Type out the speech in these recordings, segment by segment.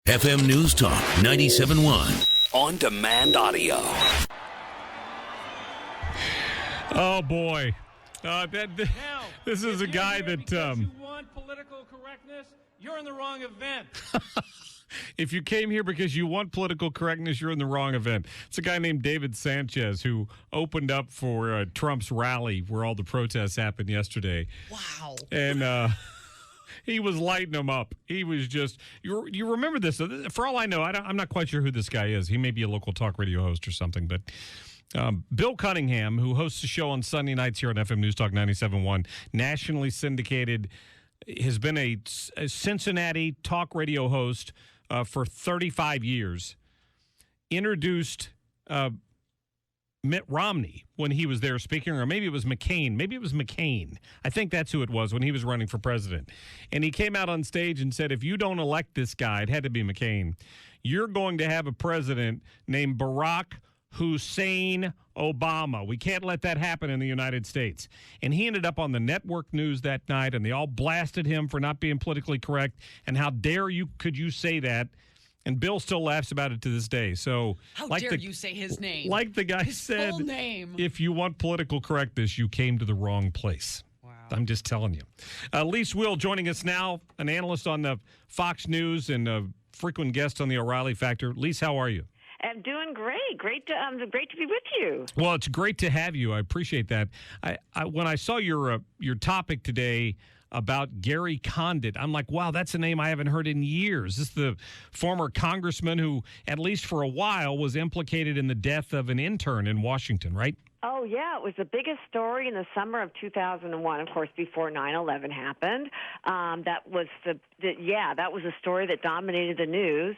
FM News Talk 97.1. On-demand audio. Oh, boy. This is a guy that... Because you want political correctness, you're in the wrong event. If you came here because you want political correctness, you're in the wrong event. It's a guy named David Sanchez who opened up for Trump's rally where all the protests happened yesterday. Wow. And he was lighting them up. He was just, you remember this. For all I know, I'm not quite sure who this guy is. He may be a local talk radio host or something, but Bill Cunningham, who hosts a show on Sunday nights here on FM News Talk 97.1, nationally syndicated, has been a Cincinnati talk radio host for 35 years, introduced Mitt Romney when he was there speaking, or maybe it was McCain. Maybe it was McCain. I think that's who it was when he was running for president. And he came out on stage and said, if you don't elect this guy, it had to be McCain, you're going to have a president named Barack Hussein Obama. We can't let that happen in the United States. And he ended up on the network news that night, and they all blasted him for not being politically correct. And how dare you, could you say that? And Bill still laughs about it to this day. So, how dare you say his name? Like the guy his said, full name. If you want political correctness, you came to the wrong place. Wow. I'm just telling you. Wiehl joining us now, an analyst on the Fox News and a frequent guest on the O'Reilly Factor. Lise, how are you? I'm doing great. Great to be with you. Well, it's great to have you. I appreciate that. When I saw your topic today about Gary Condit, I'm like, wow, that's a name I haven't heard in years. This is the former congressman who, at least for a while, was implicated in the death of an intern in Washington, right? Oh, yeah. It was the biggest story in the summer of 2001, of course, before 9/11 happened. That was that was a story that dominated the news.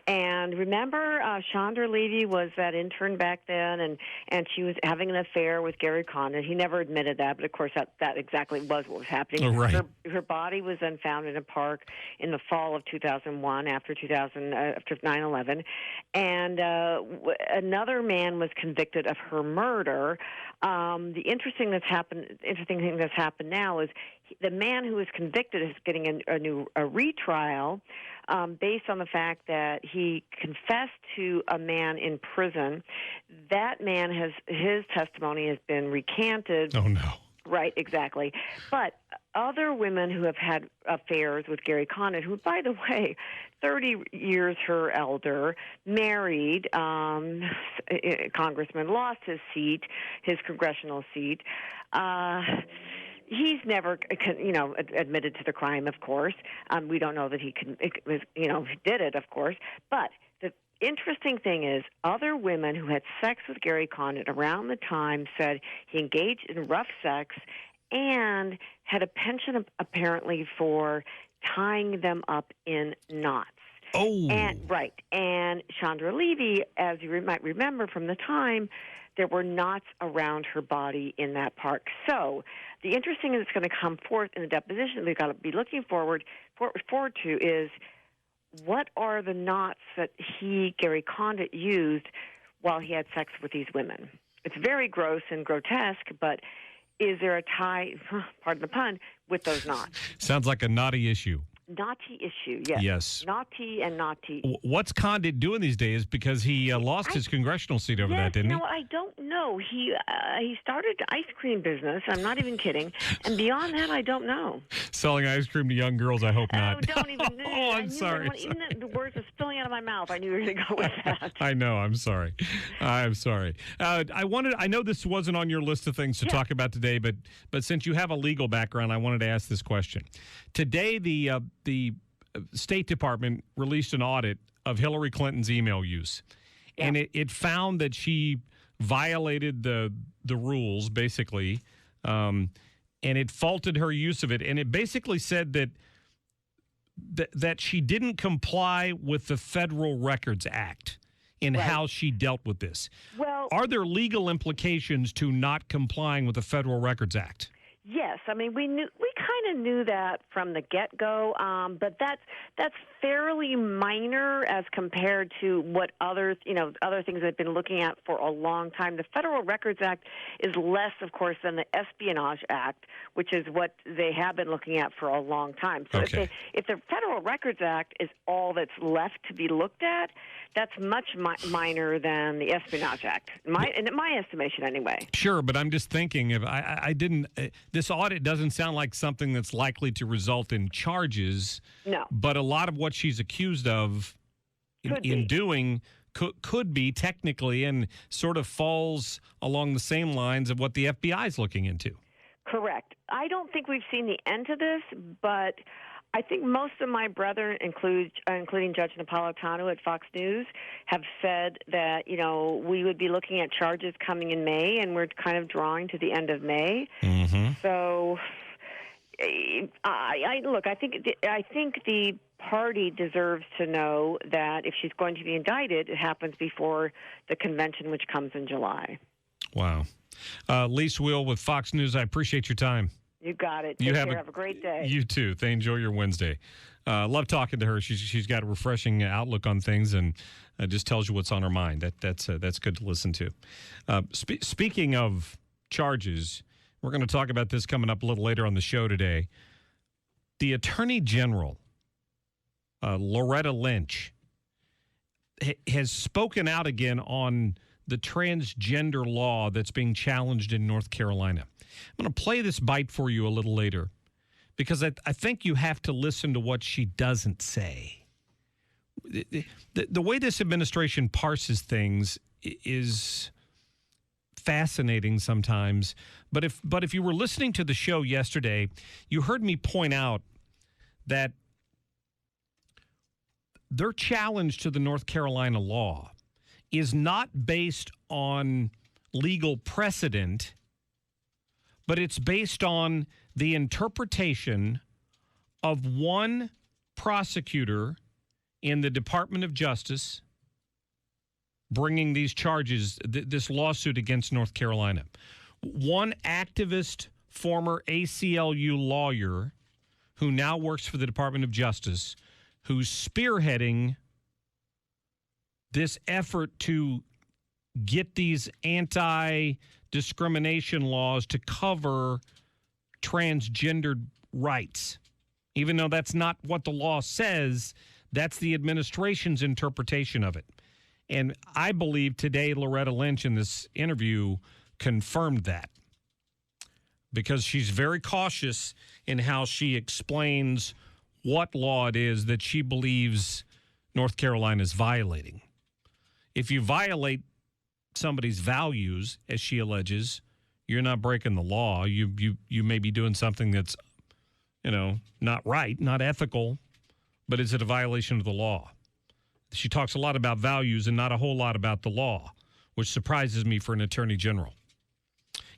And remember, Chandra Levy was that intern back then, and she was having an affair with Gary Condit. He never admitted that, but of course that exactly was what was happening. Oh, right. Her body was then found in a park in the fall of 2001 after 9/11, and another man was convicted of her murder. The interesting thing that's happened now is the man who was convicted is getting a retrial based on the fact that he confessed to a man in prison. That man his testimony has been recanted. Oh, no. Right, exactly. But other women who have had affairs with Gary Condit, who, by the way, 30 years her elder, married, congressman, lost his seat, his congressional seat. He's never, admitted to the crime, of course. We don't know that he did it, of course. But the interesting thing is, other women who had sex with Gary Condit around the time said he engaged in rough sex and had a penchant apparently for tying them up in knots. Oh. And Chandra Levy, as you might remember from the time, there were knots around her body in that park. So the interesting thing that's going to come forth in the deposition we've got to be looking forward to is, what are the knots that Gary Condit, used while he had sex with these women? It's very gross and grotesque, but is there a tie, pardon the pun, with those knots? Sounds like a knotty issue. Naughty issue, yes. Yes. Naughty and naughty. What's Condit doing these days? Because he lost his congressional seat over that, didn't he? I don't know. He started an ice cream business. I'm not even kidding. And beyond that, I don't know. Selling ice cream to young girls, I hope not. Oh, don't even. I'm sorry. Even the words are spilling out of my mouth. I knew you were going to go with that. I know. I'm sorry. I'm sorry. I know this wasn't on your list of things to talk about today, but since you have a legal background, I wanted to ask this question. Today, the State Department released an audit of Hillary Clinton's email use, and it found that she violated the rules, basically, and it faulted her use of it, and it basically said that she didn't comply with the Federal Records Act in how she dealt with this. Well, are there legal implications to not complying with the Federal Records Act? Yes, I mean we kind kind of knew that from the get-go, but that's fairly minor as compared to what other things I've been looking at for a long time. The Federal Records Act is less, of course, than the Espionage Act, which is what they have been looking at for a long time. So if the Federal Records Act is all that's left to be looked at, that's much minor than the Espionage Act, in my estimation anyway. Sure, but I'm just thinking, if I didn't, this audit doesn't sound like something that's likely to result in charges. No. But a lot of what she's accused of in doing could be technically and sort of falls along the same lines of what the FBI is looking into. Correct. I don't think we've seen the end of this, but I think most of my brethren, including Judge Napolitano at Fox News, have said that, we would be looking at charges coming in May, and we're kind of drawing to the end of May. Mm-hmm. So, I think the party deserves to know that if she's going to be indicted, it happens before the convention, which comes in July. Wow. Lise Wiehl with Fox News, I appreciate your time. You got it. Take care. Have a great day. You too. Enjoy your Wednesday. Love talking to her. She's got a refreshing outlook on things and just tells you what's on her mind. That's good to listen to. Speaking of charges, we're going to talk about this coming up a little later on the show today. The Attorney General, Loretta Lynch, has spoken out again on the transgender law that's being challenged in North Carolina. I'm going to play this bite for you a little later because I think you have to listen to what she doesn't say. The way this administration parses things is fascinating sometimes. But if you were listening to the show yesterday, you heard me point out that their challenge to the North Carolina law is not based on legal precedent, but it's based on the interpretation of one prosecutor in the Department of Justice bringing these charges, this lawsuit against North Carolina. One activist, former ACLU lawyer who now works for the Department of Justice, who's spearheading this effort to get these anti-discrimination laws to cover transgendered rights. Even though that's not what the law says, that's the administration's interpretation of it. And I believe today Loretta Lynch in this interview confirmed that, because she's very cautious in how she explains what law it is that she believes North Carolina is violating. If you violate somebody's values, as she alleges, you're not breaking the law. You may be doing something that's, not right, not ethical, but is it a violation of the law? She talks a lot about values and not a whole lot about the law, which surprises me for an attorney general.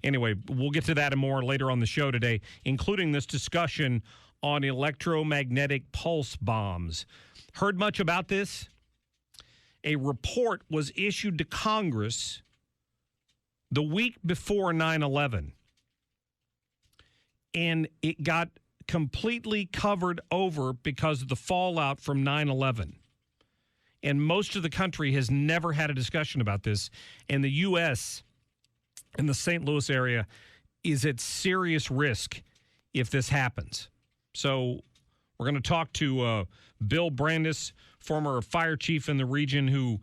Anyway, we'll get to that and more later on the show today, including this discussion on electromagnetic pulse bombs. Heard much about this? A report was issued to Congress the week before 9/11, and it got completely covered over because of the fallout from 9/11. And most of the country has never had a discussion about this, and the U.S. and the St. Louis area is at serious risk if this happens. So we're going to talk to Bill Brandis, former fire chief in the region, who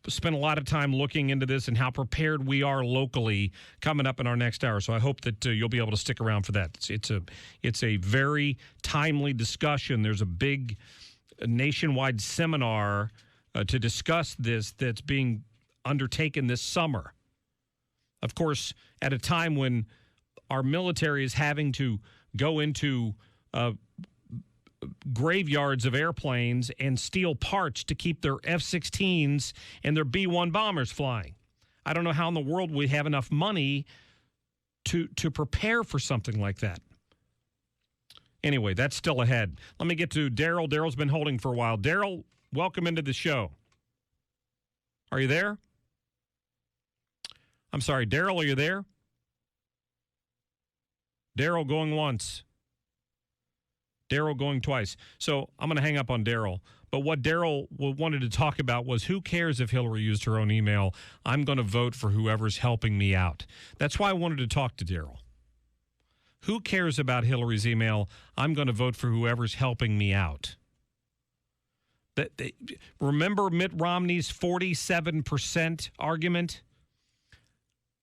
spent a lot of time looking into this and how prepared we are locally, coming up in our next hour. So I hope that you'll be able to stick around for that. It's a very timely discussion. There's a big nationwide seminar to discuss this that's being undertaken this summer. Of course, at a time when our military is having to go into graveyards of airplanes and steal parts to keep their F-16s and their B-1 bombers flying. I don't know how in the world we have enough money to prepare for something like that. Anyway, that's still ahead. Let me get to Daryl. Daryl's been holding for a while. Daryl, welcome into the show. Are you there? I'm sorry, Daryl, are you there? Daryl going once. Daryl going twice. So I'm going to hang up on Daryl. But what Daryl wanted to talk about was, who cares if Hillary used her own email? I'm going to vote for whoever's helping me out. That's why I wanted to talk to Daryl. Who cares about Hillary's email? I'm going to vote for whoever's helping me out. Remember Mitt Romney's 47% argument?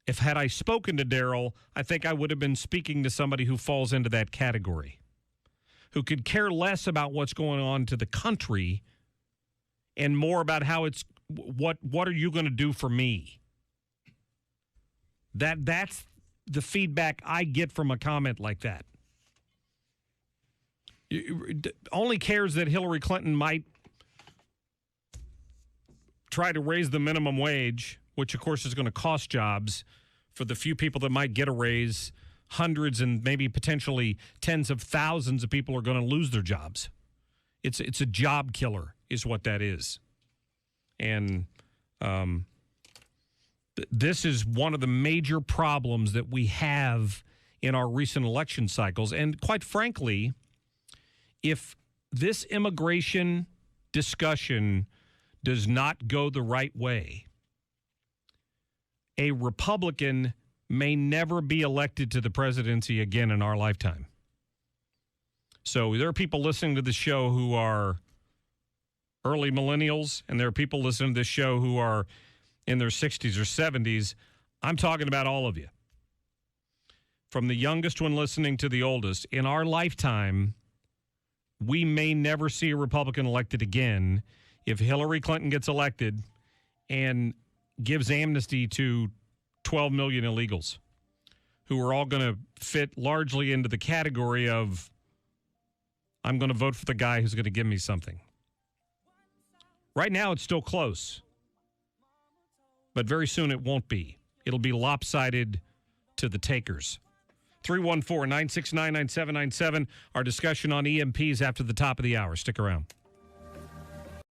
Had I spoken to Daryl, I think I would have been speaking to somebody who falls into that category, who could care less about what's going on to the country and more about how it's what are you going to do for me? That's the feedback I get from a comment like that. Only cares that Hillary Clinton might try to raise the minimum wage, which of course is going to cost jobs for the few people that might get a raise. Hundreds and maybe potentially tens of thousands of people are going to lose their jobs. It's a job killer is what that is. And this is one of the major problems that we have in our recent election cycles. And quite frankly, if this immigration discussion does not go the right way, a Republican may never be elected to the presidency again in our lifetime. So there are people listening to the show who are early millennials, and there are people listening to this show who are in their 60s or 70s. I'm talking about all of you. From the youngest one listening to the oldest. In our lifetime, we may never see a Republican elected again if Hillary Clinton gets elected and gives amnesty to 12 million illegals who are all going to fit largely into the category of, I'm going to vote for the guy who's going to give me something. Right now, it's still close. But very soon it won't be. It'll be lopsided to the takers. 314-969-9797. Our discussion on EMPs after the top of the hour. Stick around.